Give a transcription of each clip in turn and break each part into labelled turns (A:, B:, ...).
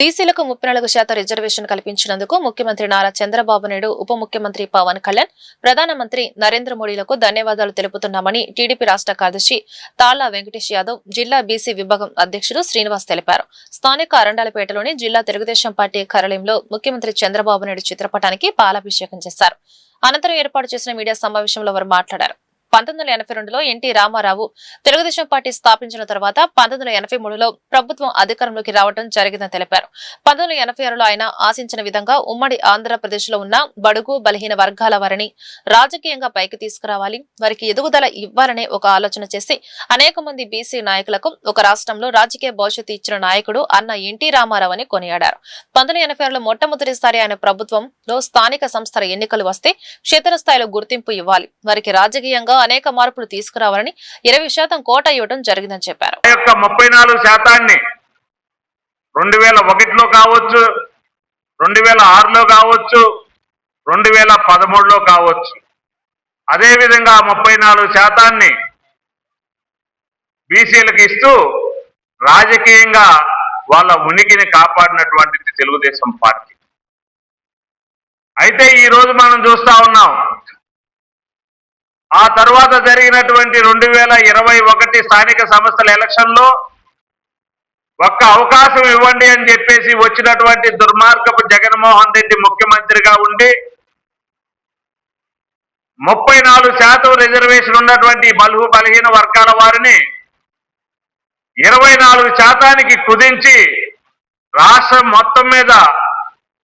A: బీసీలకు 34% రిజర్వేషన్ కల్పించినందుకు ముఖ్యమంత్రి నారా చంద్రబాబు నాయుడు, ఉప ముఖ్యమంత్రి పవన్ కళ్యాణ్, ప్రధానమంత్రి నరేంద్ర మోడీలకు ధన్యవాదాలు తెలుపుతున్నామని టీడీపీ రాష్ట్ర కార్యదర్శి తాళ్ల వెంకటేష్ యాదవ్, జిల్లా బీసీ విభాగం అధ్యక్షుడు శ్రీనివాస్ తెలిపారు. స్థానిక అరండాలపేటలోని జిల్లా తెలుగుదేశం పార్టీ కార్యాలయంలో ముఖ్యమంత్రి చంద్రబాబు నాయుడు చిత్రపటానికి పాలాభిషేకం చేశారు. అనంతరం ఏర్పాటు చేసిన మీడియా సమావేశంలో వారు మాట్లాడారు. 1982లో ఎన్టీ రామారావు తెలుగుదేశం పార్టీ స్థాపించిన తర్వాత 1983లో ప్రభుత్వం అధికారంలోకి రావడం జరిగిందని తెలిపారు. 1986లో ఆయన ఆశించిన విధంగా ఉమ్మడి ఆంధ్రప్రదేశ్ లో ఉన్న బడుగు బలహీన వర్గాల వారిని రాజకీయంగా పైకి తీసుకురావాలి, వారికి ఎదుగుదల ఇవ్వాలనే ఒక ఆలోచన చేసి అనేక మంది బీసీ నాయకులకు ఒక రాష్ట్రంలో రాజకీయ భవిష్యత్తు ఇచ్చిన నాయకుడు అన్న ఎన్టీ రామారావు అని కొనియాడారు. 1986లో మొట్టమొదటిసారి ఆయన ప్రభుత్వంలో స్థానిక సంస్థల ఎన్నికలు వస్తే క్షేత్రస్థాయిలో గుర్తింపు ఇవ్వాలి, వారికి రాజకీయంగా అనేక మార్పులు తీసుకురావాలని 20% కోట ఇవ్వడం జరిగిందని చెప్పారు.
B: 34% 2001లో కావచ్చు, 2006లో కావచ్చు, 2013లో కావచ్చు, అదేవిధంగా 34% బీసీలకు ఇస్తూ రాజకీయంగా వాళ్ళ ఉనికిని కాపాడినటువంటిది తెలుగుదేశం పార్టీ. అయితే ఈ రోజు మనం చూస్తా ఉన్నాం, ఆ తర్వాత జరిగినటువంటి 2021 స్థానిక సంస్థల ఎలక్షన్లో ఒక్క అవకాశం ఇవ్వండి అని చెప్పేసి వచ్చినటువంటి దుర్మార్గపు జగన్మోహన్ రెడ్డి ముఖ్యమంత్రిగా ఉండి 34% రిజర్వేషన్ ఉన్నటువంటి బలహీన వర్గాల వారిని 24%కి కుదించి రాష్ట్రం మొత్తం మీద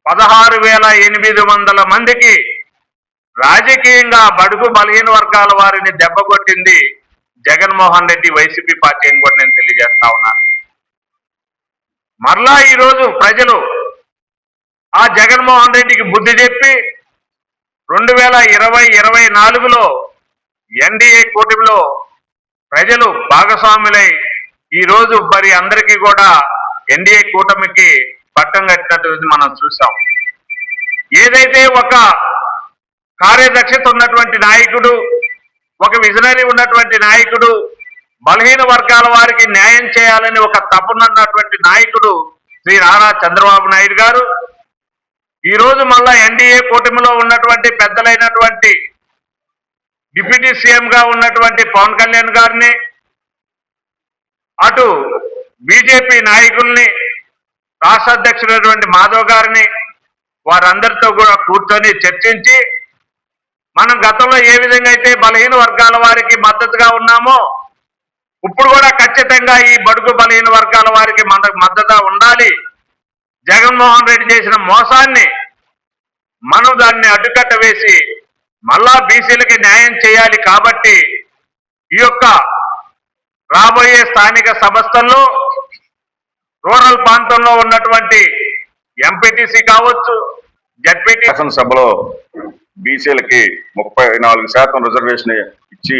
B: 16,800 మందికి రాజకీయంగా బడుగు బలహీన వర్గాల వారిని దెబ్బకొట్టింది జగన్మోహన్ రెడ్డి వైసీపీ పార్టీ అని కూడా నేను తెలియజేస్తా ఉన్నాను. మరలా ఈరోజు ప్రజలు ఆ జగన్మోహన్ రెడ్డికి బుద్ధి చెప్పి 2024లో ఎన్డీఏ కూటమిలో ప్రజలు భాగస్వాములై ఈరోజు మరి అందరికీ కూడా ఎన్డీఏ కూటమికి పట్టం కట్టినట్టు మనం చూసాం. ఏదైతే ఒక కార్యదక్షత ఉన్నటువంటి నాయకుడు, ఒక విజనరీ ఉన్నటువంటి నాయకుడు, బలహీన వర్గాల వారికి న్యాయం చేయాలని ఒక తపనున్నటువంటి నాయకుడు శ్రీ నారా చంద్రబాబు నాయుడు గారు ఈరోజు మళ్ళా ఎన్డీఏ కూటమిలో ఉన్నటువంటి పెద్దలైనటువంటి డిప్యూటీ సీఎంగా ఉన్నటువంటి పవన్ కళ్యాణ్ గారిని, అటు బీజేపీ నాయకుల్ని, రాష్ట్ర అధ్యక్షుడైనటువంటి మాధవ్ గారిని, వారందరితో కూడా కూర్చొని చర్చించి మనం గతంలో ఏ విధంగా అయితే బలహీన వర్గాల వారికి మద్దతుగా ఉన్నామో ఇప్పుడు కూడా ఖచ్చితంగా ఈ బడుగు బలహీన వర్గాల వారికి మద్దతుగా ఉండాలి. జగన్మోహన్ రెడ్డి చేసిన మోసాన్ని మనం దాన్ని అడ్డుకట్ట వేసి మళ్ళా బీసీలకి న్యాయం చేయాలి. కాబట్టి ఈ యొక్క రాబోయే స్థానిక సంస్థల్లో రూరల్ ప్రాంతంలో ఉన్నటువంటి ఎంపీటీసీ కావచ్చు, జడ్పీటీ
C: సభలో బీసీలకి 34% రిజర్వేషన్ ఇచ్చి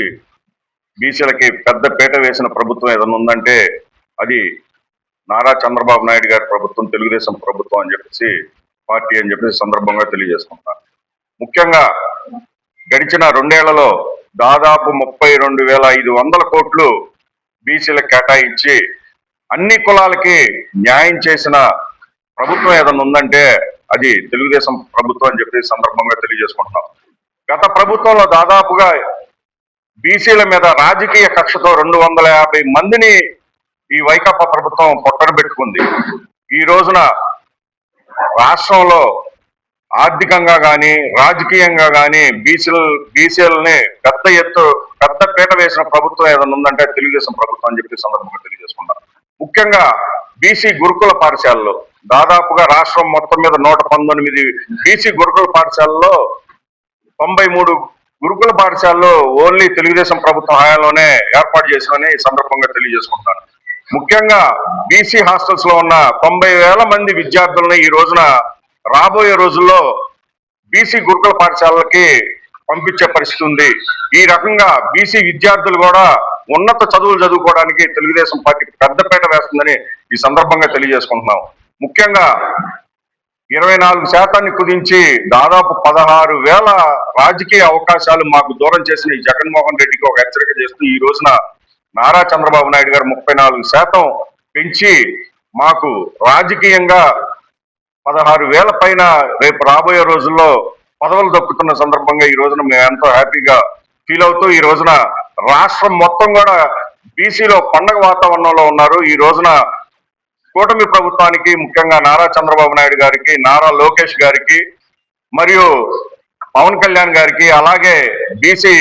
C: బీసీలకి పెద్ద పీట వేసిన ప్రభుత్వం ఏదైనా ఉందంటే అది నారా చంద్రబాబు నాయుడు గారి ప్రభుత్వం, తెలుగుదేశం ప్రభుత్వం అని చెప్పేసి పార్టీ అని చెప్పేసి సందర్భంగా తెలియజేసుకుంటున్నారు. ముఖ్యంగా గడిచిన 2 ఏళ్లలో దాదాపు 32,500 కోట్లు బీసీలకు కేటాయించి అన్ని కులాలకి న్యాయం చేసిన ప్రభుత్వం ఏదైనా ఉందంటే అది తెలుగుదేశం ప్రభుత్వం అని చెప్పి సందర్భంగా తెలియజేసుకుంటున్నాం. గత ప్రభుత్వంలో దాదాపుగా బీసీల మీద రాజకీయ కక్షతో 250 మందిని ఈ వైకాపా ప్రభుత్వం పొట్టన పెట్టుకుంది. ఈ రోజున రాష్ట్రంలో ఆర్థికంగా కానీ రాజకీయంగా కానీ బీసీలని పెద్ద పీట వేసిన ప్రభుత్వం ఏదైనా ఉందంటే తెలుగుదేశం ప్రభుత్వం అని చెప్పి సందర్భంగా తెలియజేసుకుంటాం. ముఖ్యంగా బీసీ గురుకుల పాఠశాలలో దాదాపుగా రాష్ట్రం మొత్తం మీద 119 బీసీ గురుకుల పాఠశాలలో 93 గురుకుల పాఠశాలలో ఓన్లీ తెలుగుదేశం ప్రభుత్వం హయాంలోనే ఏర్పాటు చేసినని ఈ సందర్భంగా తెలియజేసుకుంటాను. ముఖ్యంగా బీసీ హాస్టల్స్ లో ఉన్న 90,000 మంది విద్యార్థులను ఈ రోజున రాబోయే రోజుల్లో బీసీ గురుకుల పాఠశాలలకి పంపించే పరిస్థితి ఉంది. ఈ రకంగా బీసీ విద్యార్థులు కూడా ఉన్నత చదువులు చదువుకోవడానికి తెలుగుదేశం పార్టీ పెద్దపీట వేస్తుందని ఈ సందర్భంగా తెలియజేసుకుంటున్నాం. ముఖ్యంగా 24% కుదించి దాదాపు 16,000 రాజకీయ అవకాశాలు మాకు దూరం చేసిన ఈ జగన్మోహన్ రెడ్డికి ఒక హెచ్చరిక చేస్తూ ఈ రోజున నారా చంద్రబాబు నాయుడు గారు 34% పెంచి మాకు రాజకీయంగా 16,000 పైన రేపు రాబోయే రోజుల్లో పదవులు దక్కుతున్న సందర్భంగా ఈ రోజున మేము ఎంతో హ్యాపీగా ఫీల్ అవుతూ ఈ రోజున రాష్ట్రం మొత్తం కూడా బీసీలో పండగ వాతావరణంలో ఉన్నారు. ఈ రోజున కూటమి ప్రభుత్వానికి, ముఖ్యంగా నారా చంద్రబాబు నాయుడు గారికి, నారా లోకేష్ గారికి మరియు పవన్ కళ్యాణ్ గారికి, అలాగే బీసీ